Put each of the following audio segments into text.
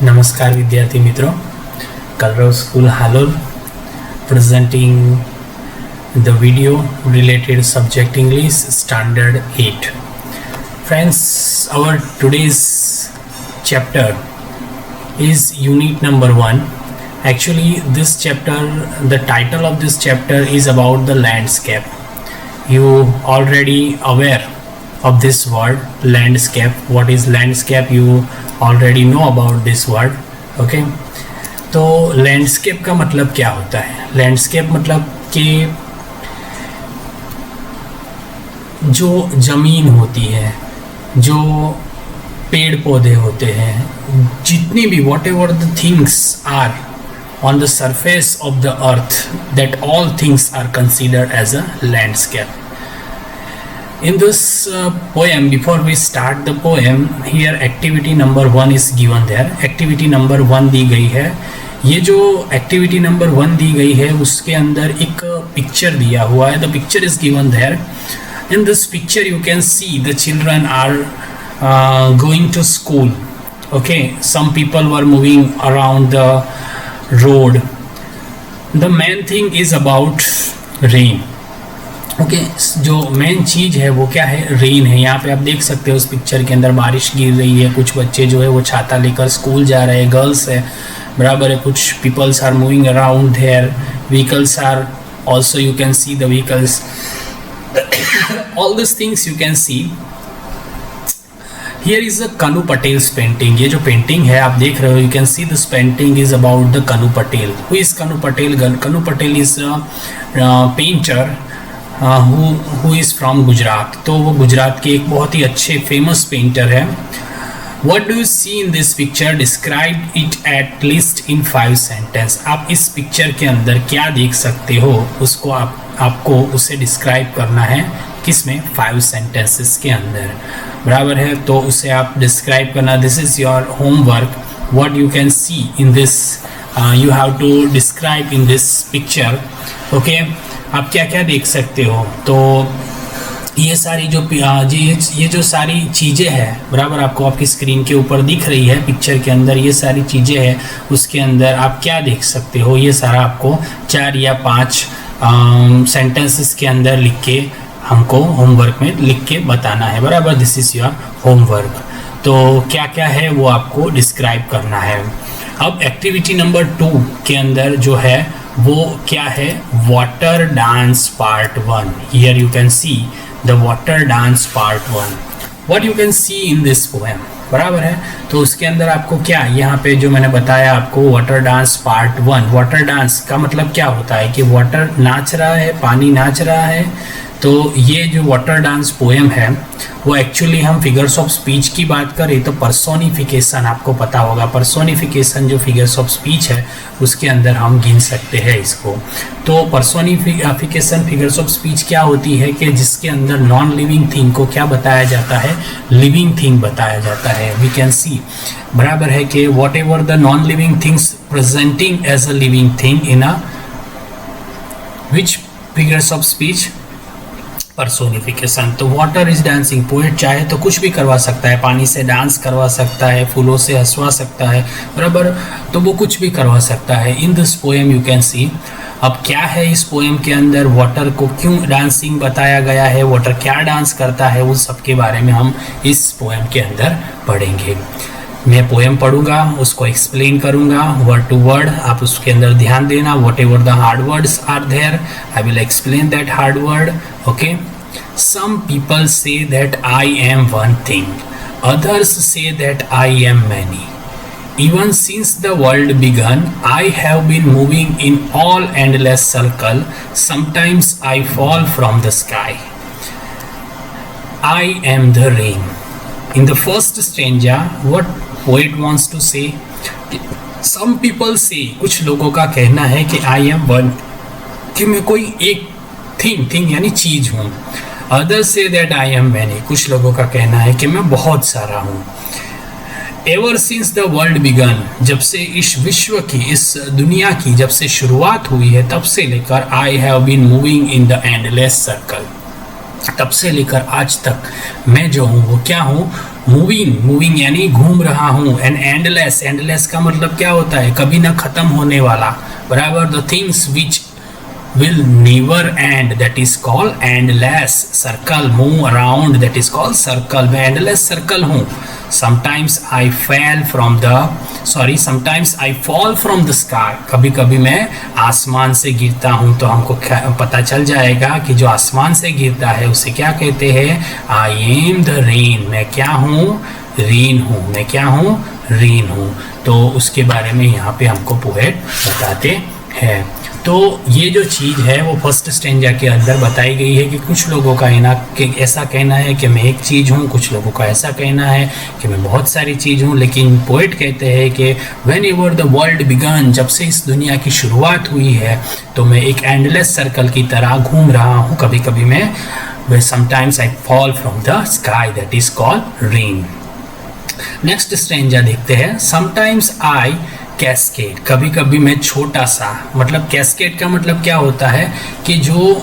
नमस्कार विद्यार्थी मित्रों, कलरव school Halol presenting the video related subject English standard 8. Friends, our today's chapter is unit number 1. Actually this chapter, the title of this chapter is about the landscape. You already aware of this word landscape. What is landscape? You already know about this word. Okay, तो landscape का मतलब क्या होता है? Landscape मतलब कि जो ज़मीन होती है, जो पेड़ पौधे होते हैं, जितनी भी whatever the things are on the surface of the earth, that all things are considered as a landscape. In this poem, before we start the poem, here activity number 1 is given there. Activity number 1 दी गई है. ये जो activity number 1 दी गई है उसके अंदर एक picture दिया हुआ है. The picture is given there. In this picture you can see the children are going to school. Okay, some people were moving around the road. The main thing is about rain. Okay, जो main चीज़ है वो क्या है? Rain है. यहाँ पे आप देख सकते हो उस पिक्चर के अंदर बारिश गिर रही है. कुछ बच्चे जो है वो छाता लेकर स्कूल जा रहे हैं, गर्ल्स है, बराबर है. कुछ peoples are moving around there, vehicles are also, you can see the vehicles, all this things you can see. Here is a Kanu Patel's painting. ये जो पेंटिंग है आप देख रहे हो, you can see this painting is about the कनु Patel. Who is कनु पटेल? कनु Patel is painter who is from Gujarat. तो वो गुजरात के एक बहुत ही अच्छे फेमस पेंटर है. What do you see in this picture? Describe it at least in 5 sentences. आप इस पिक्चर के अंदर क्या देख सकते हो उसको आपको उसे डिस्क्राइब करना है. किसमें? 5 sentences के अंदर, बराबर है. तो उसे आप डिस्क्राइब करना. This is your homework. What you can see in this, you have to describe in this picture. Okay, आप क्या क्या देख सकते हो? तो ये सारी जो ये जो सारी चीज़ें हैं, बराबर आपको आपकी स्क्रीन के ऊपर दिख रही है पिक्चर के अंदर, ये सारी चीज़ें हैं. उसके अंदर आप क्या देख सकते हो ये सारा आपको 4 या 5 सेंटेंसेस के अंदर लिख के हमको होमवर्क में लिख के बताना है, बराबर. This is your homework. तो क्या क्या है वो आपको डिस्क्राइब करना है. अब एक्टिविटी नंबर 2 के अंदर जो है वो क्या है? Water dance part 1. Here you can see the water dance part 1. What you can C in this poem, बराबर है. तो उसके अंदर आपको क्या, यहाँ पे जो मैंने बताया आपको water dance part 1. Water dance का मतलब क्या होता है कि वाटर नाच रहा है, पानी नाच रहा है. तो ये जो वाटर डांस पोएम है वो एक्चुअली हम फिगर्स ऑफ स्पीच की बात करें तो पर्सोनिफिकेशन, आपको पता होगा पर्सोनिफिकेशन जो फिगर्स ऑफ स्पीच है उसके अंदर हम गिन सकते हैं इसको. तो पर्सोनिफिकेशन फिगर्स ऑफ स्पीच क्या होती है कि जिसके अंदर नॉन लिविंग थिंग को क्या बताया जाता है? लिविंग थिंग बताया जाता है. वी कैन सी, बराबर है कि whatever the non living things presenting as a living thing in a which figures of speech? Personification. तो वाटर इज डांसिंग. पोएट चाहे तो कुछ भी करवा सकता है, पानी से डांस करवा सकता है, फूलों से हंसवा सकता है, बराबर. तो वो कुछ भी करवा सकता है. In this poem you can सी. अब क्या है इस पोएम के अंदर? वाटर को क्यों डांसिंग बताया गया है, वाटर क्या डांस करता है, उस सब के बारे में हम इस पोएम के अंदर पढ़ेंगे. मैं पोएम पढ़ूंगा, उसको एक्सप्लेन करूंगा वर्ड टू वर्ड. आप उसके अंदर ध्यान देना. Whatever the hard words are there, I will explain that hard word. Okay. Some people say that I am one thing, others say that I am many. Even since the world began, I have been moving in all endless circle. Sometimes I fall from the sky. I am the rain. In the first stanza, what poet wants to say? Some people say, कुछ लोगों का कहना है कि I am one, कि मैं कोई एक थिंग यानी चीज हूँ. Others say that I am many. कुछ लोगों का कहना है कि मैं बहुत सारा हूँ. Ever since the world began, जब से इस विश्व की, इस दुनिया की जब से शुरुआत हुई है तब से लेकर I have been moving in the endless circle, तब से लेकर आज तक मैं जो हूँ वो क्या हूँ? मूविंग, मूविंग यानी घूम रहा हूँ। एंड एंडलेस, एंडलेस का मतलब क्या होता है, कभी ना खत्म होने वाला, बराबर। The things which will never end, that is called endless circle, move around, that is called circle। मैं endless circle हूँ। sometimes I fall from the sky, कभी कभी मैं आसमान से गिरता हूँ। तो हमको पता चल जाएगा कि जो आसमान से गिरता है उसे क्या कहते हैं, I am the rain, मैं क्या हूँ, रेन हूँ, मैं क्या हूँ, रेन हूँ। तो उसके बारे में यहाँ पे हमको पोएट बताते हैं। तो ये जो चीज़ है वो फर्स्ट स्टेंजा के अंदर बताई गई है कि कुछ लोगों का ऐसा कहना है कि मैं एक चीज़ हूँ, कुछ लोगों का ऐसा कहना है कि मैं बहुत सारी चीज़ हूँ। लेकिन पोएट कहते हैं कि whenever the world began, जब से इस दुनिया की शुरुआत हुई है तो मैं एक एंडलेस सर्कल की तरह घूम रहा हूँ। कभी कभी मैं sometimes I fall from the sky, that is called rain. Next stanza देखते हैं। समटाइम्स आई कैस्केड, कभी कभी मैं छोटा सा, मतलब कैस्केड का मतलब क्या होता है कि जो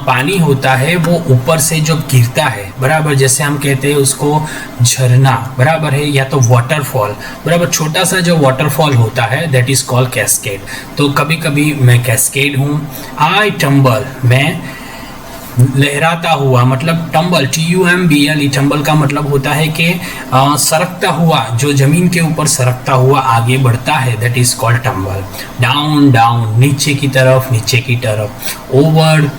पानी होता है वो ऊपर से जब गिरता है, बराबर, जैसे हम कहते हैं उसको झरना, बराबर है, या तो वाटरफॉल, बराबर, छोटा सा जो वाटरफॉल होता है दैट इज कॉल्ड कैस्केड। तो कभी कभी मैं कैस्केड हूँ। आई टम्बल, मैं लहराता हुआ, मतलब टम्बल, TUMBL, टम्बल का मतलब होता है कि सरकता हुआ, जो जमीन के ऊपर सरकता हुआ आगे बढ़ता है, that is called tumble. Down, down, नीचे की तरफ, नीचे की तरफ। ओवर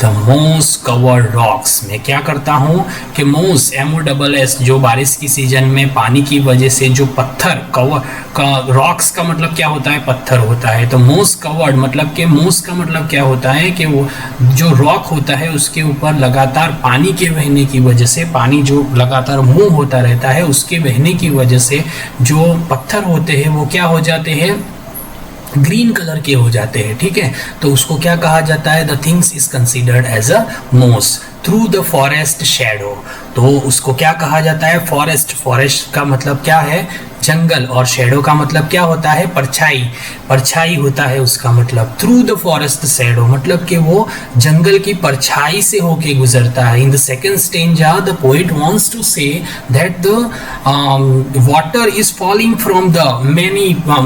द मोस कवर्ड रॉक्स, मैं क्या करता हूँ कि मोस, MOSS, जो बारिश की सीजन में पानी की वजह से जो पत्थर कवर का, रॉक्स का मतलब क्या होता है, पत्थर होता है। तो मोस कवर्ड मतलब कि मोस का मतलब क्या होता है कि वो जो रॉक होता है उसके ऊपर लगातार पानी के बहने की वजह से, पानी जो लगातार मूव होता रहता है उसके बहने की वजह से जो पत्थर होते हैं वो क्या हो जाते हैं, ग्रीन कलर के हो जाते हैं, ठीक है। तो उसको क्या कहा जाता है, the things is considered as a moss. Through the forest shadow, तो उसको क्या कहा जाता है, फॉरेस्ट, फॉरेस्ट का मतलब क्या है, जंगल, और शेडो का मतलब क्या होता है, परछाई, परछाई होता है उसका मतलब। थ्रू द फॉरेस्ट शेडो मतलब कि वो जंगल की परछाई से होके गुजरता है। In the second stanza the poet wants to say that the water is falling from the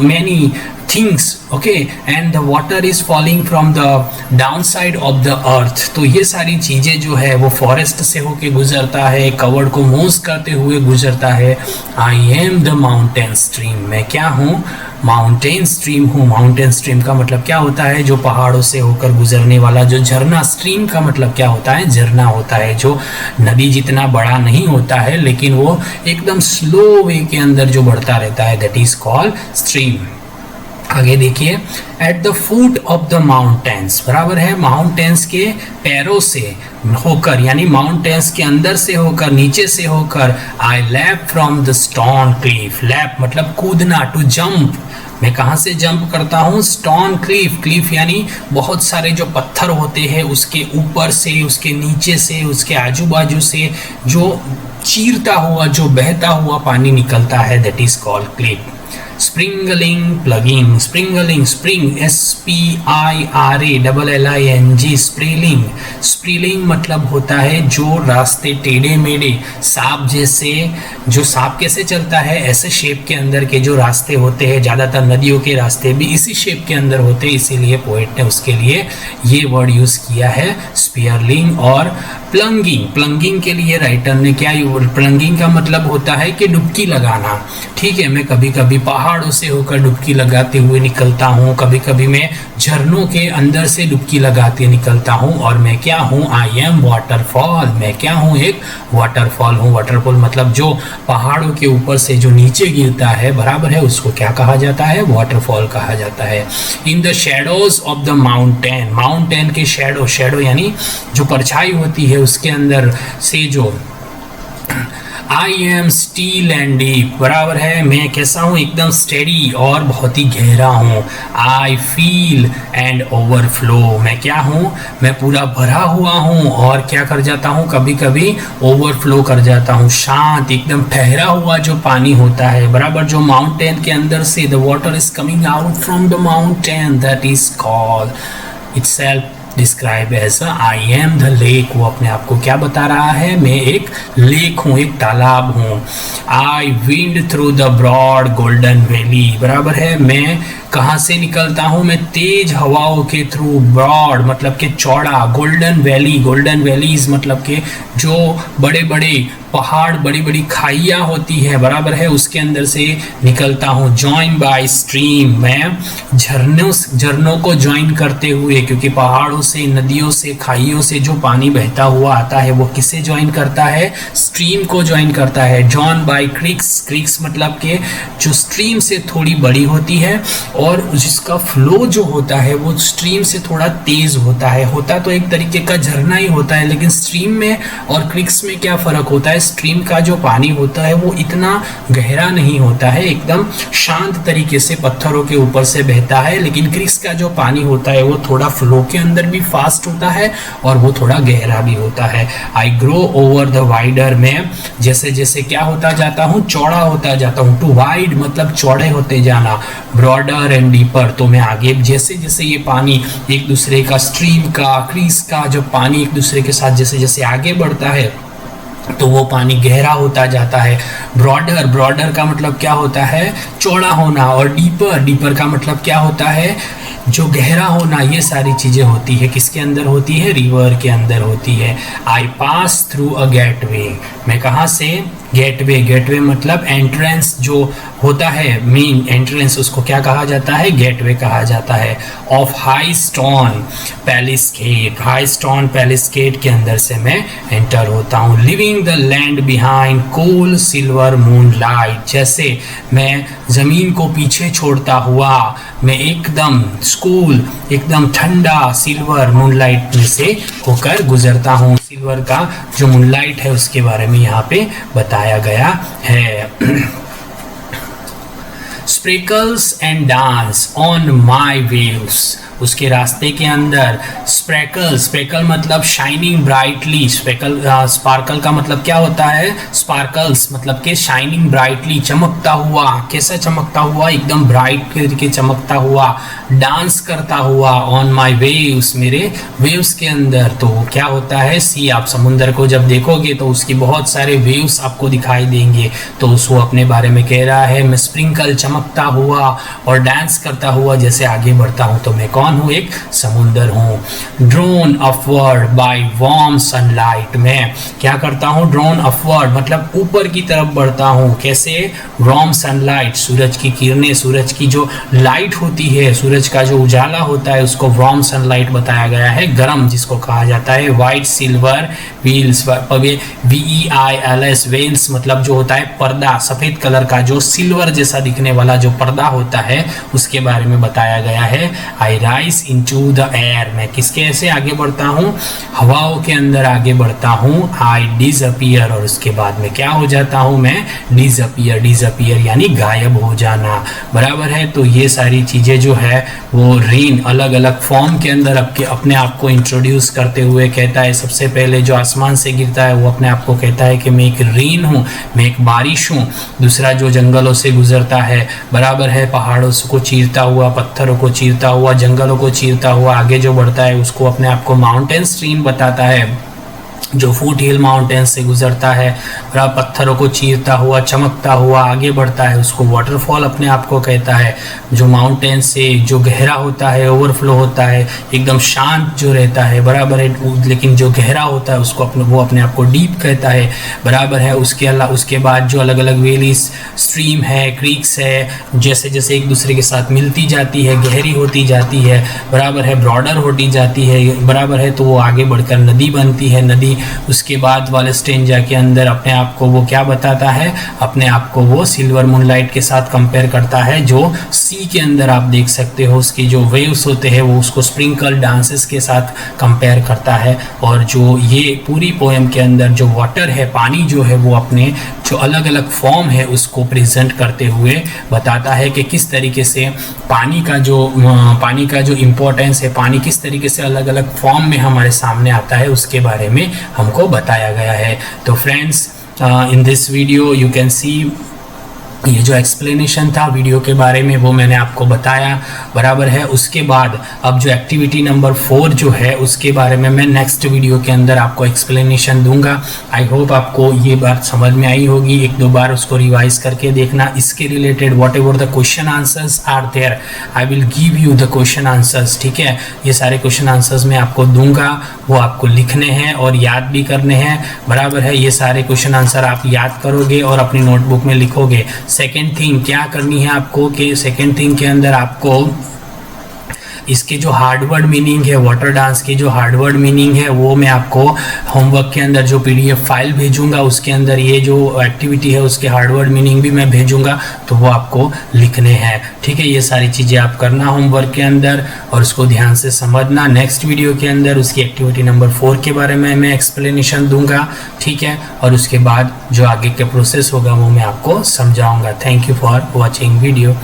many things, okay, and the water is falling from the downside of the earth। तो ये सारी चीजें जो है वो फॉरेस्ट से होके गुजरता है, कवर्ड को मूव करते हुए गुजरता है। I am the mountain stream, मैं क्या हूँ, माउंटेन स्ट्रीम हूँ। माउंटेन स्ट्रीम का मतलब क्या होता है, जो पहाड़ों से होकर गुजरने वाला जो झरना। स्ट्रीम का मतलब क्या होता है, झरना होता है, जो नदी जितना बड़ा नहीं होता है लेकिन वो एकदम स्लो वे के अंदर जो बढ़ता रहता है, दैट इज कॉल्ड स्ट्रीम। आगे देखिए, at the foot of the mountains, बराबर है, माउंटेन्स के पैरों से होकर, यानी माउंटेन्स के अंदर से होकर, नीचे से होकर। I leap from the stone cliff, leap मतलब कूदना, टू जंप, मैं कहाँ से जंप करता हूँ, स्टोन क्लिफ, क्लिफ यानी बहुत सारे जो पत्थर होते हैं उसके ऊपर से, उसके नीचे से, उसके आजू बाजू से जो चीरता हुआ, जो बहता हुआ पानी निकलता है, that is called cliff. Sprinkling, plugging, sprinkling, spring, SPIRALLING, spiralling, spiralling मतलब होता है जो रास्ते टेढ़े मेढ़े, सांप जैसे, जो सांप कैसे चलता है ऐसे शेप के अंदर के जो रास्ते होते हैं, ज़्यादातर नदियों के रास्ते भी इसी शेप के अंदर होते हैं, इसीलिए पोएट ने उसके लिए ये वर्ड यूज़ किया है, स्पियरलिंग। और प्लंगिंग, प्लंगिंग के लिए राइटर ने क्या, प्लंगिंग का मतलब होता है कि डुबकी लगाना, ठीक है। मैं कभी कभी पहाड़ों से होकर डुबकी लगाते हुए निकलता हूँ, कभी कभी मैं झरनों के अंदर से डुबकी लगाते निकलता हूँ। और मैं क्या हूँ, आई एम वाटरफॉल, मैं क्या हूँ, एक वाटरफॉल हूँ। वाटरफॉल मतलब जो पहाड़ों के ऊपर से जो नीचे गिरता है, बराबर है, उसको क्या कहा जाता है, वाटरफॉल कहा जाता है। In the shadows of the mountain, mountain के शेडो, शेडो यानी जो परछाई होती है उसके अंदर से जो, I am still and deep, बराबर है, मैं कैसा हूँ, एकदम स्टेडी और बहुत ही गहरा हूँ। आई फील एंड ओवरफ्लो, मैं क्या हूँ, मैं पूरा भरा हुआ हूँ और क्या कर जाता हूँ, कभी कभी ओवरफ्लो कर जाता हूँ। शांत, एकदम ठहरा हुआ जो पानी होता है, बराबर, जो माउंटेन के अंदर से, the water is coming out from the mountain, that is called itself describe as I am the lake. वो अपने आप को क्या बता रहा है, मैं एक लेक हूँ, एक तालाब हूँ। I wind through the broad golden valley, बराबर है, मैं कहाँ से निकलता हूँ, मैं तेज हवाओं के थ्रू, ब्रॉड मतलब के चौड़ा, गोल्डन वैली, गोल्डन वैलीज मतलब के जो बड़े बड़े पहाड़, बड़ी बड़ी खाइयाँ होती है, बराबर है, उसके अंदर से निकलता हूँ। जॉइन बाय स्ट्रीम, मैं झरनों को ज्वाइन करते हुए, क्योंकि पहाड़ों से, नदियों से, खाइयों से जो पानी बहता हुआ आता है वो किसे ज्वाइन करता है, स्ट्रीम को ज्वाइन करता है। जॉइन बाय क्रिक्स, क्रिक्स मतलब के जो स्ट्रीम से थोड़ी बड़ी होती है और जिसका फ्लो जो होता है वो स्ट्रीम से थोड़ा तेज होता है। होता तो एक तरीके का झरना ही होता है, लेकिन स्ट्रीम में और क्रिक्स में क्या फर्क होता है, स्ट्रीम का जो पानी होता है वो इतना गहरा नहीं होता है, एकदम शांत तरीके से पत्थरों के ऊपर से बहता है, लेकिन क्रिक्स का जो पानी होता है वो थोड़ा फ्लो के अंदर भी फास्ट होता है और वो थोड़ा गहरा भी होता है। I grow over the wider, मैं जैसे जैसे क्या होता जाता हूँ, चौड़ा होता जाता हूँ। टू वाइड मतलब चौड़े होते जाना, ब्रॉडर एंड डीपर, तो मैं आगे जैसे जैसे ये पानी एक दूसरे का, स्ट्रीम का, क्रिक्स का जो पानी एक दूसरे के साथ जैसे जैसे आगे बढ़ता है तो वो पानी गहरा होता जाता है। ब्रॉडर, ब्रॉडर का मतलब क्या होता है, चौड़ा होना, और डीपर, डीपर का मतलब क्या होता है, जो गहरा होना। ये सारी चीज़ें होती है किसके अंदर होती है, रिवर के अंदर होती है। आई पास थ्रू अ गेटवे, मैं कहाँ से, गेटवे, गेटवे मतलब एंट्रेंस जो होता है, मेन एंट्रेंस, उसको क्या कहा जाता है, गेटवे कहा जाता है। Of high stone palace gate, high stone palace gate के अंदर से मैं एंटर होता हूँ। Living the land behind cool silver moonlight, जैसे मैं ज़मीन को पीछे छोड़ता हुआ मैं एकदम स्कूल, एकदम ठंडा सिल्वर मूनलाइट में से होकर गुजरता हूँ। सिल्वर का जो मूनलाइट है उसके बारे में यहाँ पे बताया गया है। Sparkles and dance on my waves, उसके रास्ते के अंदर स्प्रेकल, स्प्रेकल मतलब शाइनिंग ब्राइटली, स्प्रेकल, स्पार्कल का मतलब क्या होता है, स्पार्कल्स मतलब के शाइनिंग ब्राइटली, चमकता हुआ, कैसा चमकता हुआ, एकदम ब्राइट करके चमकता हुआ, डांस करता हुआ, ऑन माई वेव्स, मेरे वेव्स के अंदर। तो क्या होता है, सी, आप समुंदर को जब देखोगे तो उसकी बहुत सारे वेव्स आपको दिखाई देंगे, तो उसको अपने बारे में कह रहा है, मैं स्प्रिंकल, चमकता हुआ और डांस करता हुआ जैसे आगे बढ़ता हूँ, तो मैं कौन हूँ, एक समुंदर हूँ। Drone upward bye warm sunlight, मैं क्या करता हूँ, ड्रोन अपवर्ड मतलब ऊपर की तरफ बढ़ता हूँ, कैसे, वार्म सनलाइट, सूरज की किरणें, सूरज की जो लाइट होती है, सूरज का जो उजाला होता है उसको वार्म सनलाइट बताया गया है, गर्म जिसको कहा जाता है। White silver wheels, VEILS, veils मतलब जो होता है पर्दा, सफेद कलर का जो सिल्वर जैसा दिखने वाला जो पर्दा होता है उसके बारे में बताया गया है। आई राइज इनटू द एयर, मैं किसके ऐसे आगे बढ़ता हूँ, हवाओं के अंदर आगे बढ़ता हूँ। आई डिसअपीयर, और उसके बाद में क्या हो जाता हूँ, मैं डिसअपीयर, डिसअपीयर यानी गायब हो जाना, बराबर है। तो ये सारी चीज़ें जो है वो रेन अलग अलग फॉर्म के अंदर अपने आप को इंट्रोड्यूस करते हुए कहता है। सबसे पहले जो आसमान से गिरता है वो अपने आप को कहता है कि मैं एक रेन हूँ, मैं एक बारिश हूँ। दूसरा जो जंगलों से गुजरता है, बराबर है, पहाड़ों को चीरता हुआ, पत्थरों को चीरता हुआ, जंगलों को चीरता हुआ आगे जो बढ़ता है उसको अपने आप को माउंटेन स्ट्रीम बताता है। जो फुट हिल माउंटेन से गुजरता है, पत्थरों को चीरता हुआ, चमकता हुआ आगे बढ़ता है, उसको वाटरफॉल अपने आप को कहता है। जो माउंटेन से जो गहरा होता है, ओवरफ्लो होता है, एकदम शांत जो रहता है, बराबर है, लेकिन जो गहरा होता है उसको वो अपने आप को डीप कहता है, बराबर है। उसके बाद जो अलग अलग वेलीज, स्ट्रीम है, क्रीक्स है, जैसे जैसे एक दूसरे के साथ मिलती जाती है, गहरी होती जाती है, बराबर है, ब्रॉडर होती जाती है, बराबर है, तो वो आगे बढ़कर नदी बनती है। नदी उसके बाद वाले स्टेंजा के अंदर अपने आप को वो क्या बताता है, अपने आप को वो सिल्वर मूनलाइट के साथ कंपेयर करता है। जो सी के अंदर आप देख सकते हो उसकी जो वेव्स होते हैं वो उसको स्प्रिंकल डांसेस के साथ कंपेयर करता है। और जो ये पूरी पोएम के अंदर जो वाटर है, पानी जो है, वो अपने जो अलग अलग फॉर्म है उसको प्रेजेंट करते हुए बताता है कि किस तरीके से पानी का जो इम्पोर्टेंस है, पानी किस तरीके से अलग अलग फॉर्म में हमारे सामने आता है, उसके बारे में हमको बताया गया है। तो friends, in this video you can see ये जो एक्सप्लेनेशन था वीडियो के बारे में वो मैंने आपको बताया, बराबर है। उसके बाद अब जो एक्टिविटी नंबर 4 जो है उसके बारे में मैं नेक्स्ट वीडियो के अंदर आपको एक्सप्लेनेशन दूंगा। आई होप आपको ये बात समझ में आई होगी, एक दो बार उसको रिवाइज करके देखना। इसके related whatever the question answers are there, I will give you the question answers, ठीक है। ये सारे क्वेश्चन आंसर्स मैं आपको दूंगा, वो आपको लिखने हैं और याद भी करने हैं, बराबर है। ये सारे क्वेश्चन आंसर आप याद करोगे और अपनी नोटबुक में लिखोगे। सेकेंड थिंग क्या करनी है आपको कि सेकेंड थिंग के अंदर आपको इसके जो हार्डवर्ड मीनिंग है, वाटर डांस की जो हार्डवर्ड मीनिंग है वो मैं आपको होमवर्क के अंदर जो PDF फाइल भेजूंगा उसके अंदर ये जो एक्टिविटी है उसके हार्डवर्ड मीनिंग भी मैं भेजूंगा, तो वो आपको लिखने हैं, ठीक है। ये सारी चीज़ें आप करना होमवर्क के अंदर और उसको ध्यान से समझना। नेक्स्ट वीडियो के अंदर उसकी एक्टिविटी नंबर 4 के बारे में मैं एक्सप्लेनेशन दूंगा, ठीक है। और उसके बाद जो आगे के प्रोसेस होगा वो मैं आपको समझाऊंगा। Thank you for watching video.